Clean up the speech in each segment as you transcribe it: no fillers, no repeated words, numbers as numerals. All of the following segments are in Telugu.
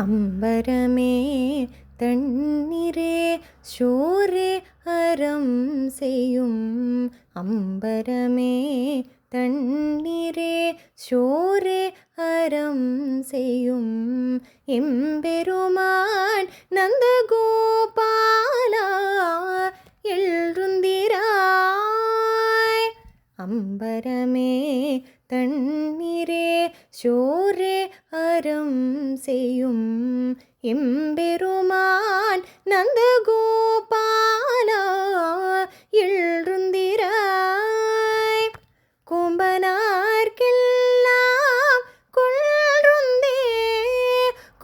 அம்பரமே தண்ணீரே சோரே அறம் செய்யும். அம்பரமே தண்ணீரே சோரே அறம் செய்யும். எம்பெருமான் நந்தகோபாலா எழுந்திராய். அம்பரமே தண்ணீரே சோரே அறம் செய்யும். எம்பெருமான் நந்தகோபாலா எழுந்திராய். கும்பனார்க்கெல்லாம் கொன்றுந்தே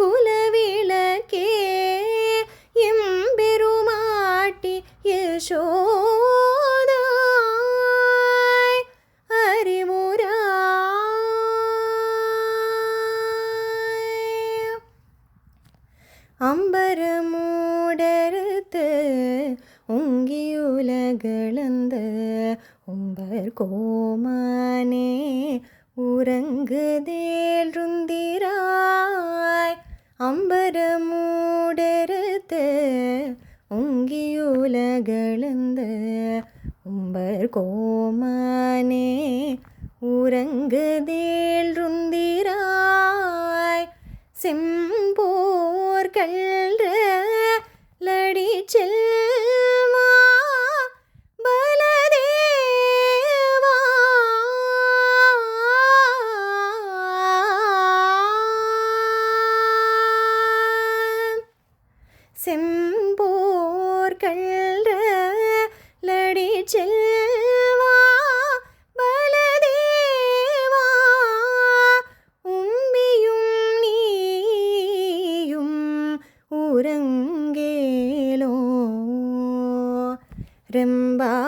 குலவிளக்கே எம்பெருமாட்டி யசோதாய் அறிவுராய். அம்பரமூடறுத்து உங்கியுலகளந்த உம்பர் கோமானே உறங்குதேழுந்திராய். அம்பரமூடறுத்து உங்கியுலகளந்த உம்பர் கோமானே உறங்குதேழுந்திராய். செம்போர் கல்ற லடி செல்வா பலதேவா செம்போர் கல்ற லடி செல்வா பலதேவா உம்பியும் நீயும் உறங்கேலோ ரெம்பாவாய்.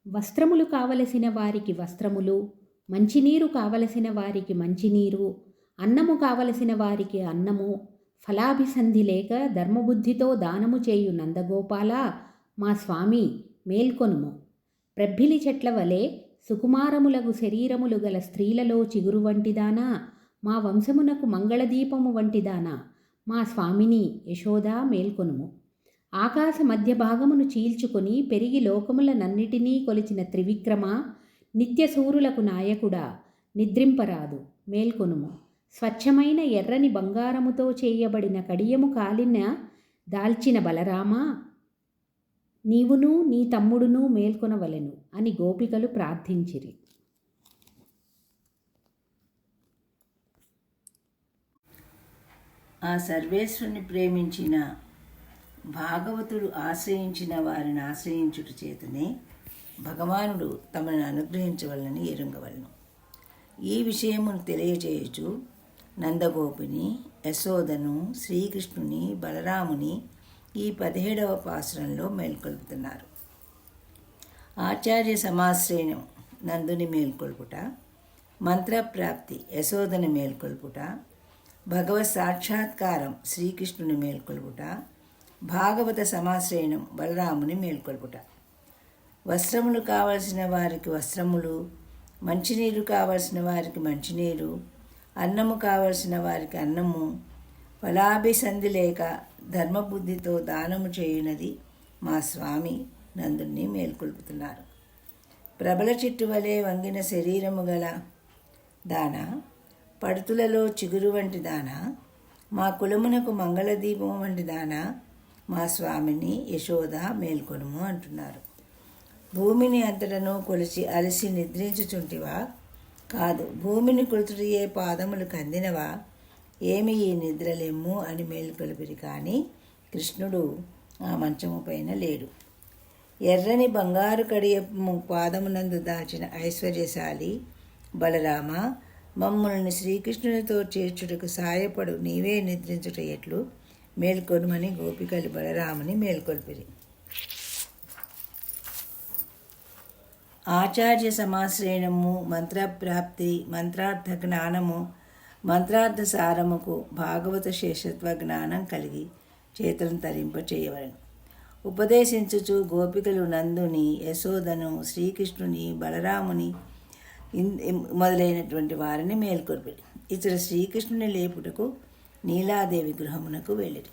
వస్త్రములు కావలసిన వారికి వస్త్రములు, మంచినీరు కావలసిన వారికి మంచినీరు, అన్నము కావలసిన వారికి అన్నము, ఫలాభిసంధి లేక ధర్మబుద్ధితో దానము చేయు నందగోపాల మా స్వామి మేల్కొనుము. ప్రబ్బిలి చెట్ల వలె సుకుమారములగు శరీరములు గల స్త్రీలలో చిగురు వంటిదానా, మా వంశమునకు మంగళదీపము వంటిదానా, మా స్వామిని యశోదా మేల్కొనుము. ఆకాశ మధ్య భాగమును చీల్చుకొని పెరిగి లోకములనన్నిటినీ కొలిచిన త్రివిక్రమ, నిత్యసూరులకు నాయకుడా నిద్రింపరాదు మేల్కొనుము. స్వచ్ఛమైన ఎర్రని బంగారముతో చేయబడిన కడియము కాలిన దాల్చిన బలరామా, నీవును నీ తమ్ముడును మేల్కొనవలెను అని గోపికలు ప్రార్థించిరి. ఆ సర్వేశ్వరుని ప్రేమించిన భాగవతుడు ఆశ్రయించిన వారిని ఆశ్రయించుట చేతనే భగవానుడు తమను అనుగ్రహించవలనని ఎరుంగవలను. ఈ విషయమును తెలియజేయుచు నందగోపిని, యశోదను, శ్రీకృష్ణుని, బలరాముని ఈ 17వ పాసురంలో మేల్కొల్పుతున్నారు. ఆచార్య సమాశ్రయం నందుని మేల్కొల్పుట, మంత్రప్రాప్తి యశోదని మేల్కొల్పుట, భగవత్ సాక్షాత్కారం శ్రీకృష్ణుని మేల్కొల్పుట, భాగవత సమాశ్రయణం బలరాముని మేల్కొల్పుట. వస్త్రములు కావలసిన వారికి వస్త్రములు, మంచినీరు కావలసిన వారికి మంచినీరు, అన్నము కావలసిన వారికి అన్నము, ఫలాభిసంధి లేక ధర్మబుద్ధితో దానము చేయునది మా స్వామి నందుని మేల్కొల్పుతున్నారు. ప్రబల చెట్టు వలె వంగిన శరీరము గల దాన, పడుతులలో చిగురు వంటి దాన, మా కులమునకు మంగళదీపము వంటి దాన, మా స్వామిని యశోద మేల్కొనుము అంటున్నారు. భూమిని అంతటను కొలిచి అలసి నిద్రించుచుంటివా? కాదు, భూమిని కొలుచుడియే పాదములు కందినవా? ఏమి ఈ నిద్రలెమ్ము అని మేల్కొలిపిరి. కానీ కృష్ణుడు ఆ మంచము పైన లేడు. ఎర్రని బంగారు కడియము పాదమునందు దాల్చిన ఐశ్వర్యశాలి బలరామ, మమ్ములను శ్రీకృష్ణునితో చేర్చుటకు సాయపడు, నీవే నిద్రించుట ఎట్లు? మేల్కొనుమని గోపికలు బలరాముని మేల్కొల్పిరి. ఆచార్య సమాశ్రయణము, మంత్రప్రాప్తి, మంత్రార్థ జ్ఞానము, మంత్రార్థ సారముకు భాగవత శేషత్వ జ్ఞానం కలిగి చేతులను తరింప చేయవలను. ఉపదేశించుచు గోపికలు నందుని, యశోదను, శ్రీకృష్ణుని, బలరాముని మొదలైనటువంటి వారిని మేల్కొల్పిరి. ఇతడు శ్రీకృష్ణుని లేపుటకు నీలాదేవి గృహమునకు వెళ్ళిరి.